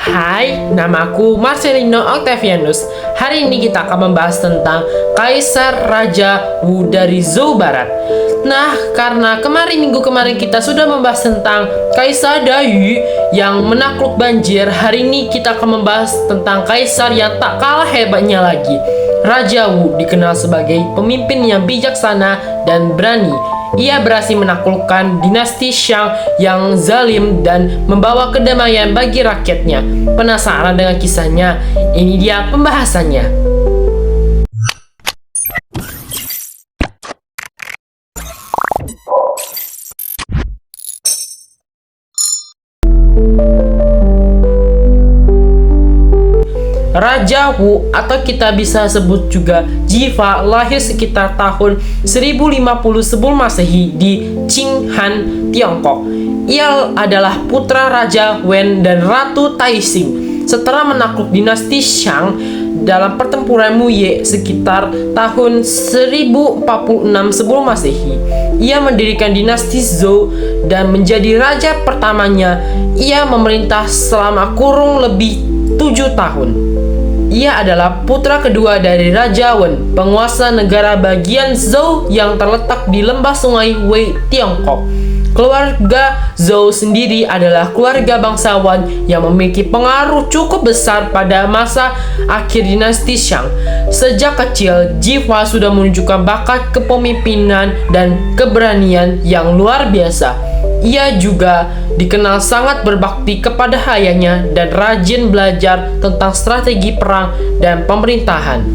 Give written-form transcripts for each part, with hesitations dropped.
Hai, namaku Marcelino Octavianus. Hari ini kita akan membahas tentang Kaisar Raja Wu dari Zhou Barat. Nah, karena minggu kemarin kita sudah membahas tentang Kaisar Dayu yang menakluk banjir, hari ini kita akan membahas tentang Kaisar yang tak kalah hebatnya lagi. Raja Wu dikenal sebagai pemimpin yang bijaksana dan berani. Ia berhasil menaklukkan dinasti Shang yang zalim dan membawa kedamaian bagi rakyatnya. Penasaran dengan kisahnya? Ini dia pembahasannya. Raja Wu atau kita bisa sebut juga Jifa lahir sekitar tahun 1050 sebelum Masehi di Qinghan, Tiongkok. Ia adalah putra Raja Wen dan Ratu Taixing. Setelah menakluk dinasti Shang dalam pertempuran Muye sekitar tahun 1046 sebelum Masehi, ia mendirikan dinasti Zhou dan menjadi raja pertamanya. Ia memerintah selama kurang lebih 7 tahun. Ia adalah putra kedua dari Raja Wen, penguasa negara bagian Zhou yang terletak di lembah sungai Wei, Tiongkok. Keluarga Zhou sendiri adalah keluarga bangsawan yang memiliki pengaruh cukup besar pada masa akhir dinasti Shang. Sejak kecil, Jifa sudah menunjukkan bakat kepemimpinan dan keberanian yang luar biasa. Ia juga dikenal sangat berbakti kepada ayahnya dan rajin belajar tentang strategi perang dan pemerintahan.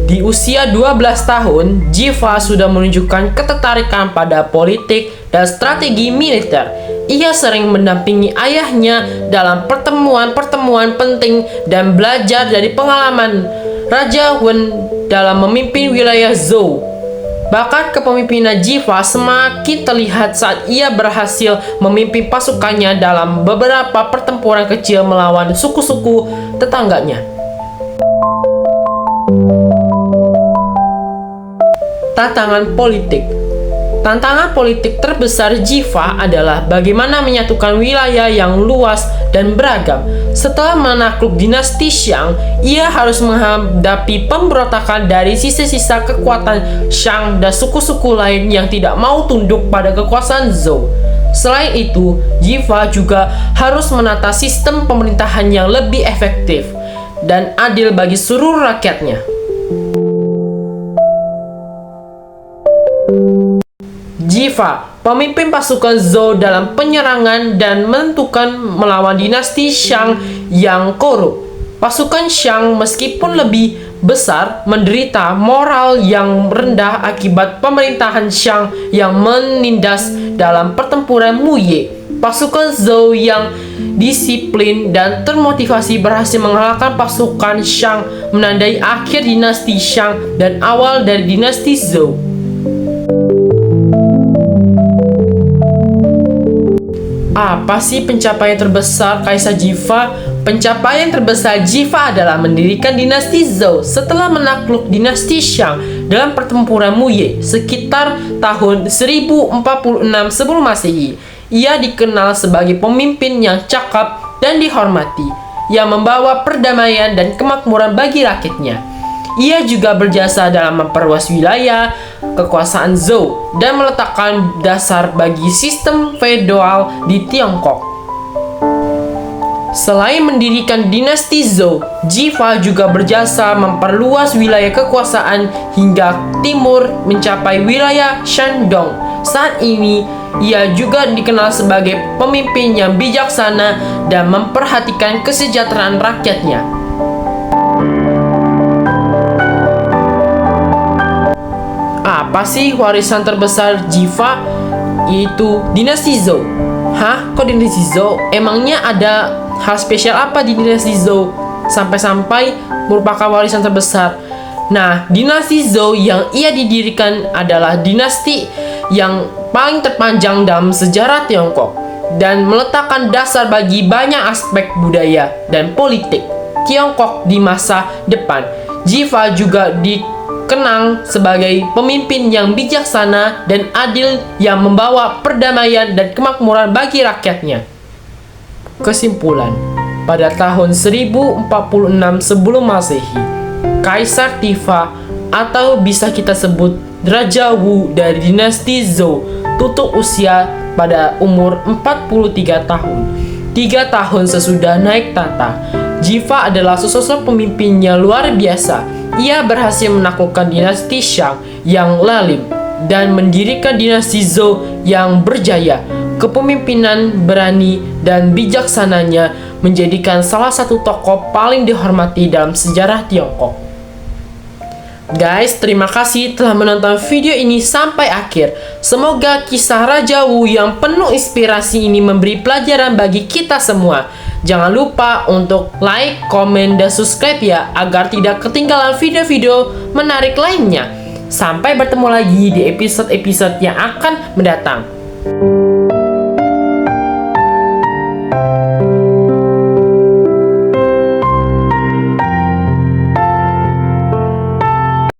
Di usia 12 tahun, Jifa sudah menunjukkan ketertarikan pada politik dan strategi militer. Ia sering mendampingi ayahnya dalam pertemuan-pertemuan penting dan belajar dari pengalaman Raja Wen dalam memimpin wilayah Zhou. Bakat kepemimpinan Jifa semakin terlihat saat ia berhasil memimpin pasukannya dalam beberapa pertempuran kecil melawan suku-suku tetangganya. Tantangan politik terbesar Jifa adalah bagaimana menyatukan wilayah yang luas dan beragam. Setelah menakluk dinasti Shang, ia harus menghadapi pemberontakan dari sisa-sisa kekuatan Shang dan suku-suku lain yang tidak mau tunduk pada kekuasaan Zhou. Selain itu, Jifa juga harus menata sistem pemerintahan yang lebih efektif dan adil bagi seluruh rakyatnya. Jifa, pemimpin pasukan Zhou dalam penyerangan dan menentukan melawan dinasti Shang yang korup. Pasukan Shang meskipun lebih besar menderita moral yang rendah akibat pemerintahan Shang yang menindas dalam pertempuran Muye. Pasukan Zhou yang disiplin dan termotivasi berhasil mengalahkan pasukan Shang, menandai akhir dinasti Shang dan awal dari dinasti Zhou. Apa sih pencapaian terbesar Kaisar Jifa? Pencapaian terbesar Jifa adalah mendirikan dinasti Zhou setelah menakluk dinasti Shang dalam pertempuran Muye sekitar tahun 1046 sebelum Masehi. Ia dikenal sebagai pemimpin yang cakap dan dihormati, yang membawa perdamaian dan kemakmuran bagi rakyatnya. Ia juga berjasa dalam memperluas wilayah kekuasaan Zhou dan meletakkan dasar bagi sistem feodal di Tiongkok. Selain mendirikan dinasti Zhou, Jifa juga berjasa memperluas wilayah kekuasaan hingga timur mencapai wilayah Shandong. Saat ini, ia juga dikenal sebagai pemimpin yang bijaksana dan memperhatikan kesejahteraan rakyatnya. Apa sih warisan terbesar Jifa? Yaitu dinasti Zhou. Hah? Kok dinasti Zhou? Emangnya ada hal spesial apa di dinasti Zhou sampai-sampai merupakan warisan terbesar? Nah, dinasti Zhou yang ia didirikan adalah dinasti yang paling terpanjang dalam sejarah Tiongkok dan meletakkan dasar bagi banyak aspek budaya dan politik Tiongkok di masa depan. Jifa juga dikenang sebagai pemimpin yang bijaksana dan adil yang membawa perdamaian dan kemakmuran bagi rakyatnya. Kesimpulan, pada tahun 1046 sebelum Masehi. Kaisar Tifa atau bisa kita sebut Raja Wu dari dinasti Zhou tutup usia pada umur 43 tahun. 3 tahun sesudah naik tahta, Jiva adalah sosok pemimpinnya luar biasa. Ia berhasil menaklukkan dinasti Shang yang lalim dan mendirikan dinasti Zhou yang berjaya. Kepemimpinan berani dan bijaksananya menjadikan salah satu tokoh paling dihormati dalam sejarah Tiongkok. Guys, terima kasih telah menonton video ini sampai akhir. Semoga kisah Raja Wu yang penuh inspirasi ini memberi pelajaran bagi kita semua. Jangan lupa untuk like, komen, dan subscribe ya, agar tidak ketinggalan video-video menarik lainnya. Sampai bertemu lagi di episode-episode yang akan mendatang.